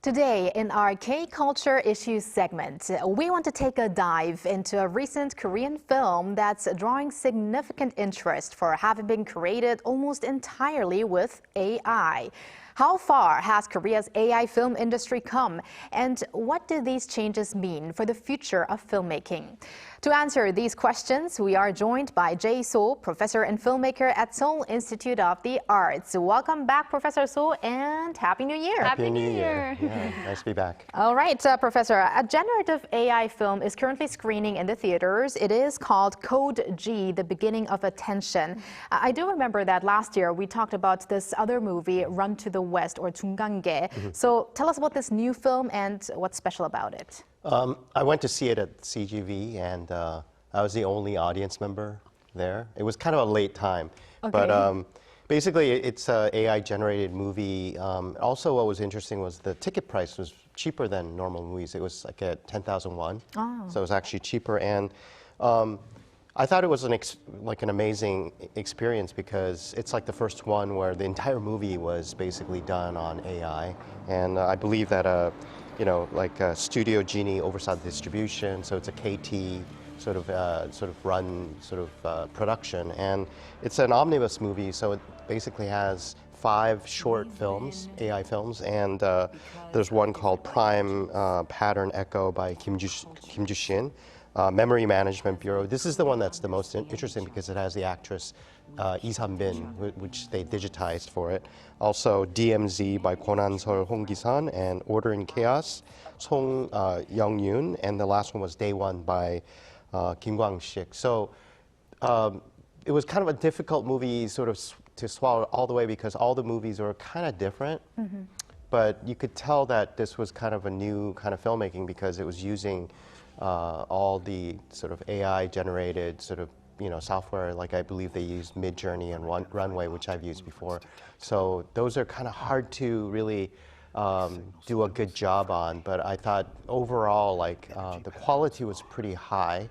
Today, in our K-Culture Issues segment, we want to take a dive into a recent Korean film that's drawing significant interest for having been created almost entirely with AI. How far has Korea's AI film industry come, and what do these changes mean for the future of filmmaking? To answer these questions, we are joined by Jae Soh, professor and filmmaker at Seoul Institute of the Arts. Welcome back, Professor Soh, and Happy New Year. Happy New Year. Yeah, nice to be back. All right, Professor, a generative AI film is currently screening in the theaters. It is called Code G, The Beginning of Attention. I do remember that last year we talked about this other movie, Run to the West, or 중간계. So tell us about this new film and what's special about it. I went to see it at CGV, and I was the only audience member there. It was kind of a late time, but basically it's an AI-generated movie. Also, what was interesting was the ticket price was cheaper than normal movies. It was like at 10,000 won, so it was actually cheaper. And I thought it was an amazing experience because it's like the first one where the entire movie was basically done on AI, and I believe that Studio Genie oversaw the distribution, so it's a KT sort of run production, and it's an omnibus movie, so it basically has 5 short films, AI films, and there's one called Prime Pattern Echo by Kim Ju-shin. Memory Management Bureau. This is the one that's the most interesting because it has the actress Lee Sun-bin, which they digitized for it. Also DMZ by Kwon Han-seol, Hong Ki-sun, and Order in Chaos, Song Young-yoon, and the last one was Day One by Kim Kwang-sik. So it was kind of a difficult movie to swallow all the way because all the movies were kind of different. But you could tell that this was kind of a new kind of filmmaking because it was using all the sort of AI-generated software, like I believe they used Midjourney and Runway, which I've used before. So those are kind of hard to really do a good job on. But I thought overall, the quality was pretty high,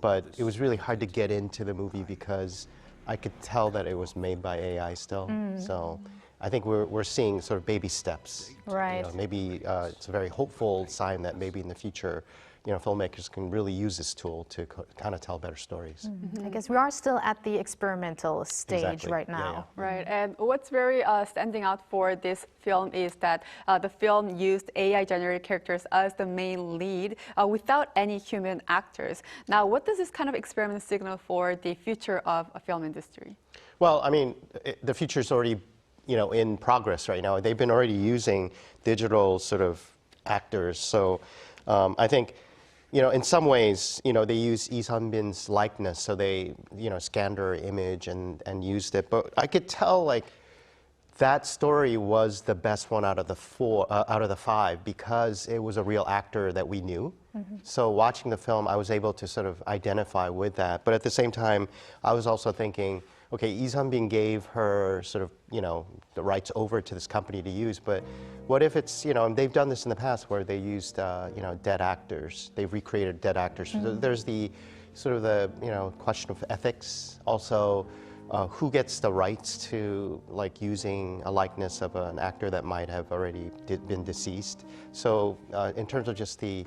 but it was really hard to get into the movie because I could tell that it was made by AI still. So I think we're seeing sort of baby steps. Right. Maybe it's a very hopeful sign that maybe in the future, filmmakers can really use this tool to kind of tell better stories. I guess we are still at the experimental stage right now. Yeah. Right, and what's very standing out for this film is that the film used AI-generated characters as the main lead without any human actors. Now, what does this kind of experiment signal for the future of a film industry? Well, I mean, the future's already in progress right now. They've been already using digital sort of actors. So I think, in some ways, they use Lee Sun-bin's likeness. So they, scanned her image and used it. But I could tell, that story was the best one out of the 5 because it was a real actor that we knew. So watching the film, I was able to sort of identify with that. But at the same time, I was also thinking, okay, Lee Sun-bin gave her sort of, the rights over to this company to use, but what if it's, and they've done this in the past where they used, dead actors. They've recreated dead actors. So there's the sort of the, question of ethics. Also, who gets the rights to using a likeness of an actor that might have been deceased. So in terms of just the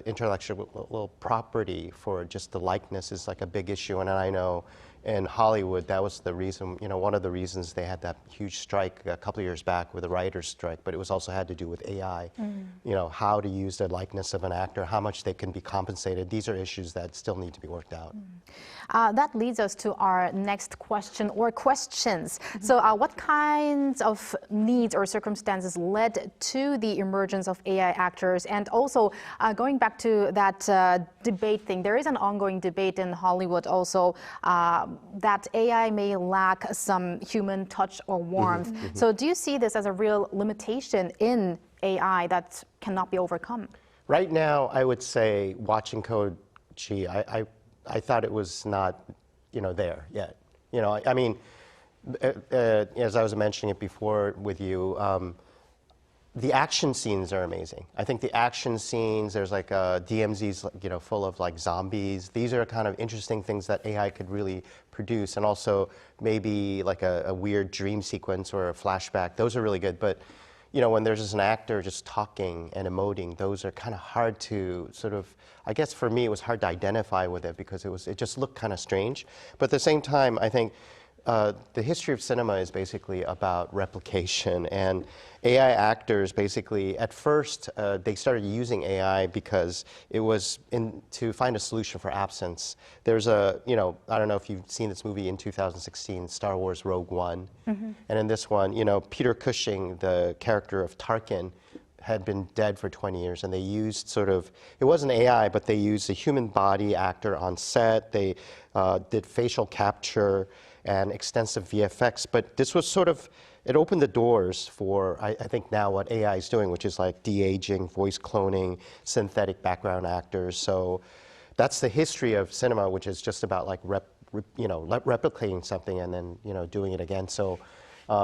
intellectual property for just the likeness is a big issue, and I know in Hollywood that was the reason, one of the reasons they had that huge strike a couple of years back with the writers' strike, but it was also had to do with AI. How to use the likeness of an actor, how much they can be compensated. These are issues that still need to be worked out. That leads us to our next question or questions. So what kinds of needs or circumstances led to the emergence of AI actors? And also going back to that debate thing, there is an ongoing debate in Hollywood also that AI may lack some human touch or warmth. So do you see this as a real limitation in AI that cannot be overcome? Right now, I would say watching Code G, I thought it was not, there yet. I mean, as I was mentioning it before with you, the action scenes are amazing. I think the action scenes, there's DMZ's, full of zombies. These are kind of interesting things that AI could really produce, and also maybe a weird dream sequence or a flashback. Those are really good. But when there's just an actor just talking and emoting, those are kind of hard to sort of, I guess for me, it was hard to identify with it because it just looked kind of strange. But at the same time, I think the history of cinema is basically about replication, and AI actors basically, at first, they started using AI because it was to find a solution for absence. There's I don't know if you've seen this movie in 2016, Star Wars Rogue One. And in this one, Peter Cushing, the character of Tarkin, had been dead for 20 years, and they used it wasn't AI, but they used a human body actor on set. They did facial capture and extensive VFX, but this was it opened the doors for, I think now what AI is doing, which is like de-aging, voice cloning, synthetic background actors. So that's the history of cinema, which is just about like replicating something and then doing it again. So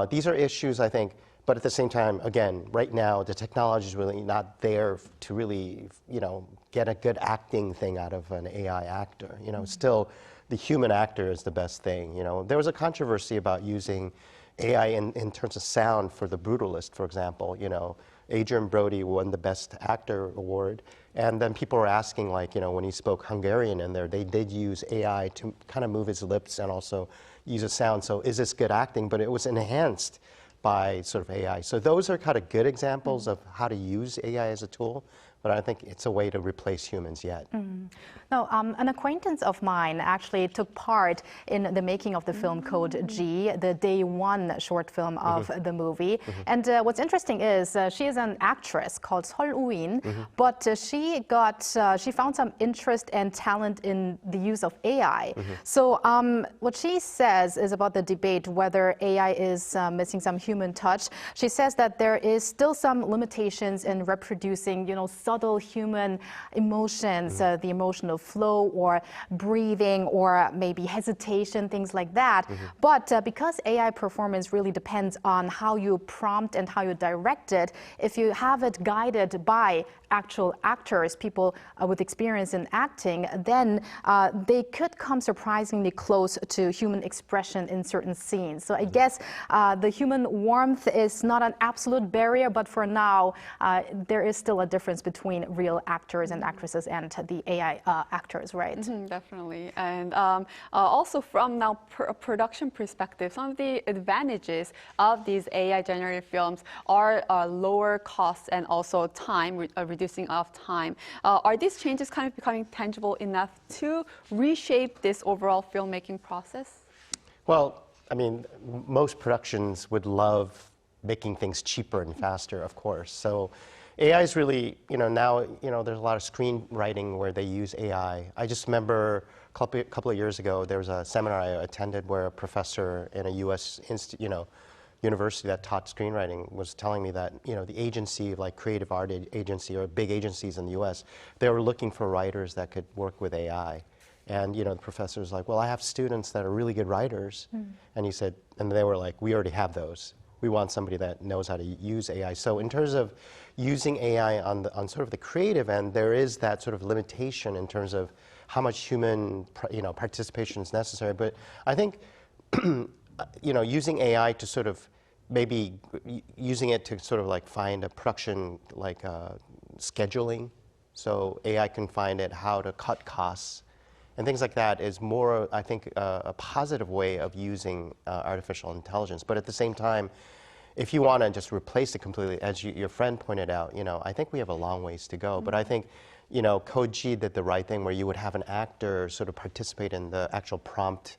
these are issues, I think, but at the same time, again, right now the technology is really not there to really get a good acting thing out of an AI actor. Still, the human actor is the best thing. There was a controversy about using AI in terms of sound for The Brutalist, for example. Adrian Brody won the Best Actor award, and then people were asking, like, when he spoke Hungarian in there, they did use AI to kind of move his lips and also use a sound. So is this good acting? But it was enhanced by sort of AI. So those are kind of good examples of how to use AI as a tool, but I don't think it's a way to replace humans yet. No, an acquaintance of mine actually took part in the making of the film Code G, the day one short film of the movie. And what's interesting is she is an actress called Seoul Institute, but she found some interest and talent in the use of AI. So what she says is about the debate whether AI is missing some human touch. She says that there is still some limitations in reproducing, subtle human emotions, the emotional flow or breathing or maybe hesitation, things like that. But because AI performance really depends on how you prompt and how you direct it, if you have it guided by actual actors, people with experience in acting, then they could come surprisingly close to human expression in certain scenes. So I guess the human warmth is not an absolute barrier, but for now, there is still a difference between real actors and actresses and the AI actors, right? Definitely. And also from now a production perspective, some of the advantages of these AI-generated films are lower costs and also time, reducing of time. Are these changes kind of becoming tangible enough to reshape this overall filmmaking process? Well, I mean, most productions would love making things cheaper and faster, of course. So AI is really, now, there's a lot of screenwriting where they use AI. I just remember a couple of years ago, there was a seminar I attended where a professor in a U.S. university that taught screenwriting was telling me that, the agency, like creative art agency or big agencies in the U.S., they were looking for writers that could work with AI. And, the professor was like, well, I have students that are really good writers. And he said, and they were like, we already have those. We want somebody that knows how to use AI. So in terms of using AI on sort of the creative end, there is that sort of limitation in terms of how much human participation is necessary. But I think using AI to sort of maybe using it to sort of like find a production like scheduling, so AI can find it how to cut costs and things like that is more, I think, a positive way of using artificial intelligence. But at the same time, if you want to just replace it completely, as your friend pointed out, I think we have a long ways to go. But I think, Code G did the right thing where you would have an actor sort of participate in the actual prompt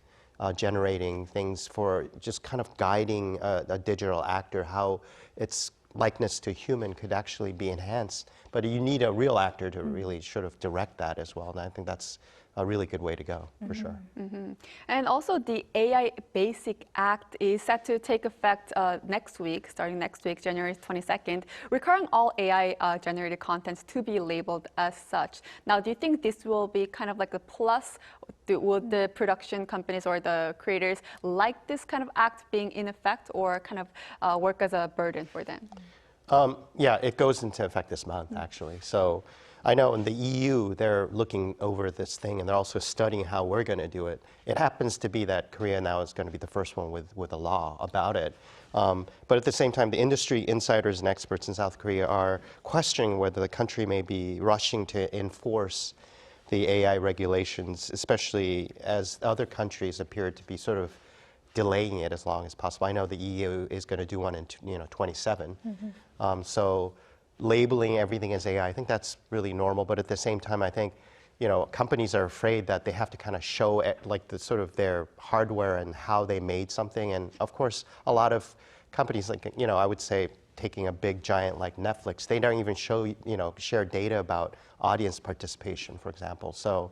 generating things for just kind of guiding a digital actor, how its likeness to human could actually be enhanced. But you need a real actor to really sort of direct that as well. And I think that's a really good way to go, for sure. And also the AI Basic Act is set to take effect next week, starting next week, January 22nd, requiring all AI-generated contents to be labeled as such. Now, do you think this will be kind of like a plus? Would the production companies or the creators like this kind of act being in effect or kind of work as a burden for them? Yeah, it goes into effect this month, actually. So I know in the EU, they're looking over this thing, and they're also studying how we're going to do it. It happens to be that Korea now is going to be the first one with a law about it. But at the same time, the industry insiders and experts in South Korea are questioning whether the country may be rushing to enforce the AI regulations, especially as other countries appear to be sort of delaying it as long as possible. I know the EU is going to do one in 27. So labeling everything as AI, I think that's really normal. But at the same time, I think companies are afraid that they have to kind of show like the sort of their hardware and how they made something. And of course, a lot of companies, like I would say, taking a big giant like Netflix, they don't even share data about audience participation, for example. So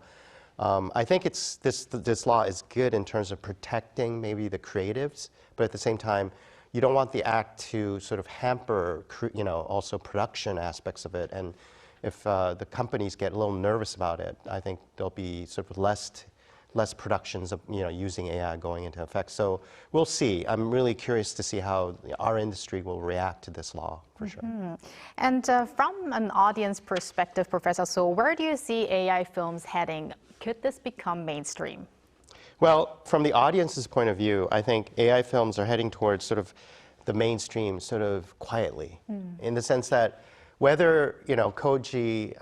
I think this law is good in terms of protecting maybe the creatives, but at the same time, you don't want the act to sort of hamper also production aspects of it. And if the companies get a little nervous about it, I think there'll be sort of less productions of using AI going into effect. So we'll see. I'm really curious to see how our industry will react to this law, for sure. And from an audience perspective, Professor Soh, where do you see AI films heading? Could this become mainstream? Well, from the audience's point of view, I think AI films are heading towards sort of the mainstream sort of quietly, in the sense that whether, Koji,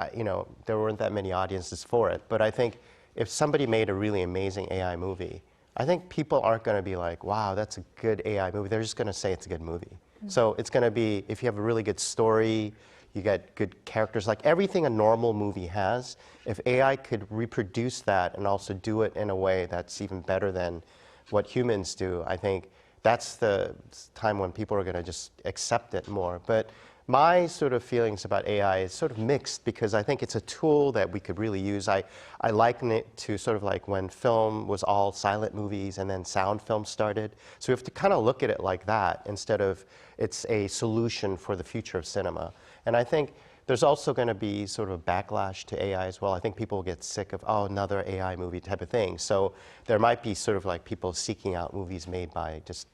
there weren't that many audiences for it, but I think if somebody made a really amazing AI movie, I think people aren't going to be like, wow, that's a good AI movie. They're just going to say it's a good movie. So it's going to be, if you have a really good story, you get good characters, like everything a normal movie has, if AI could reproduce that and also do it in a way that's even better than what humans do, I think that's the time when people are going to just accept it more. But my sort of feelings about AI is sort of mixed, because I think it's a tool that we could really use. I liken it to sort of like when film was all silent movies and then sound film started. So we have to kind of look at it like that instead of it's a solution for the future of cinema. And I think there's also going to be sort of a backlash to AI as well. I think people will get sick of, another AI movie type of thing. So there might be sort of like people seeking out movies made by just,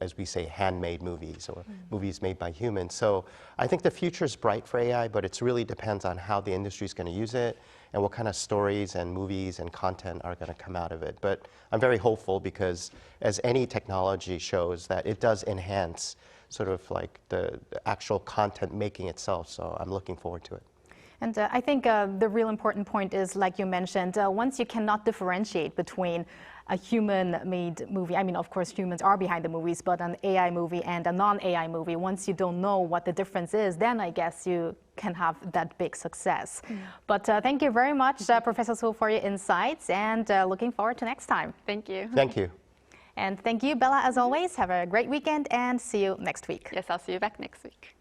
as we say, handmade movies or movies made by humans. So I think the future is bright for AI, but it really depends on how the industry is going to use it and what kind of stories and movies and content are going to come out of it. But I'm very hopeful, because as any technology shows, that it does enhance sort of like the actual content making itself. So I'm looking forward to it. And I think the real important point is, like you mentioned, once you cannot differentiate between a human-made movie, I mean, of course, humans are behind the movies, but an AI movie and a non-AI movie, once you don't know what the difference is, then I guess you can have that big success. But thank you very much, Professor Soh, for your insights, and looking forward to next time. Thank you. Thank you. And thank you, Bella, as always. Have a great weekend and see you next week. Yes, I'll see you back next week.